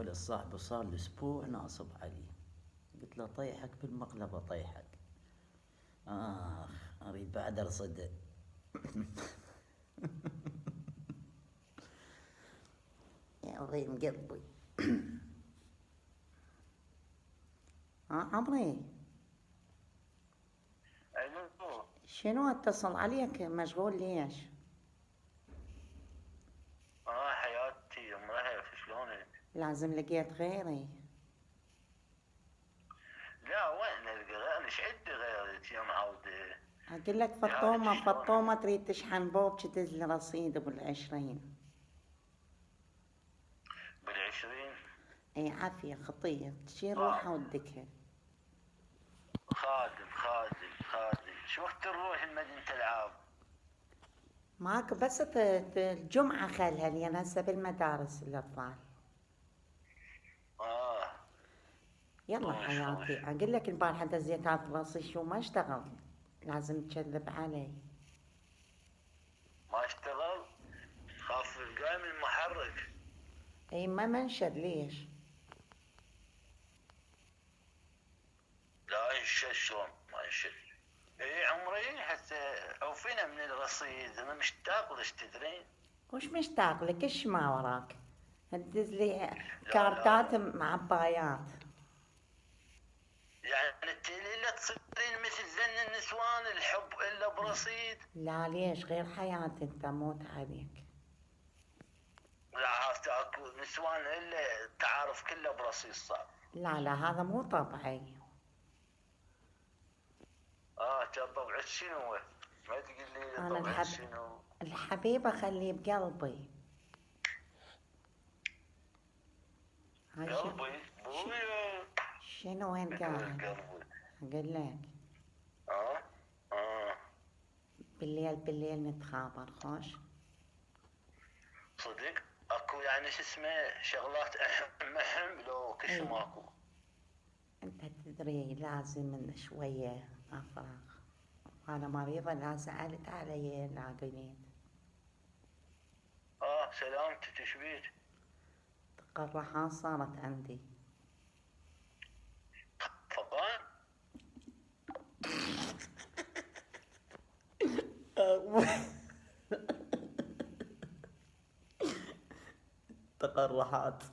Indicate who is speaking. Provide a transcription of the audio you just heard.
Speaker 1: للصاحب صار له اسبوع ناصب عليه. قلت له طيحك بالمقلبة طيحك. اخ، اريد بعد ارصده. يا عظيم قلبي. عمري،
Speaker 2: الو.
Speaker 1: شنو اتصل عليك مشغول ليش؟
Speaker 2: حياتي ام رهف شلونك؟
Speaker 1: لازم لقيت غيري.
Speaker 2: لا وين القى غير؟ ايش عندي غيرك يا معودة؟
Speaker 1: اقول لك
Speaker 2: حالك
Speaker 1: فطومة
Speaker 2: شلون؟
Speaker 1: فطومة تريد تشحن بوب تدز لي رصيد ب20.
Speaker 2: بال20؟
Speaker 1: اي عافية خطير تشيل
Speaker 2: صعب.
Speaker 1: روحها ودكها.
Speaker 2: خادم شو وقت نروح المدينة العاب؟
Speaker 1: معك بس الجمعة خلها لأن هسه بالمدارس الأطفال.
Speaker 2: اه.
Speaker 1: يلا
Speaker 2: خوش.
Speaker 1: حياتي، أقول لك البارحة دزيت هذا الرصيد شو ما اشتغل. لازم تكذب علي.
Speaker 2: ما اشتغل؟ خاف القايم المحرك.
Speaker 1: اي ما منشد ليش؟
Speaker 2: لا انشد شلون ما انشد؟ اي عمري هسه عوفينا من الرصيد، انا مشتاق لك تدرين.
Speaker 1: وش مشتاق لك ايش ما وراك؟ تدز لي
Speaker 2: لا
Speaker 1: كارتات معبايات.
Speaker 2: يعني انت الا تصيرين مثل زن النسوان الحب الا برصيد.
Speaker 1: لا ليش غير حياتي انت موت عليك.
Speaker 2: لا عرفت اكو نسوان الا التعارف كله برصيد صعب.
Speaker 1: لا لا هذا مو طبعي.
Speaker 2: كان طبعك شنو؟ ما تقول لي
Speaker 1: انا
Speaker 2: طبعك شنو؟
Speaker 1: الحبيب اخليه بقلبي. هاي
Speaker 2: قلبي بويا.
Speaker 1: شنو وين قاعد؟
Speaker 2: قلبي.
Speaker 1: اقول لك
Speaker 2: اه. اه.
Speaker 1: بالليل نتخابر خوش.
Speaker 2: صدق. اكو يعني شو اسمه شغلات اهم لو كل شيء
Speaker 1: اي
Speaker 2: ماكو.
Speaker 1: انت تدري لازم من شوية افرغ. انا مريضة لا سألت علي لا قلت.
Speaker 2: سلامتك ايش بيك؟
Speaker 1: تقرحات صارت عندي.
Speaker 2: فقان.
Speaker 1: تقرحات.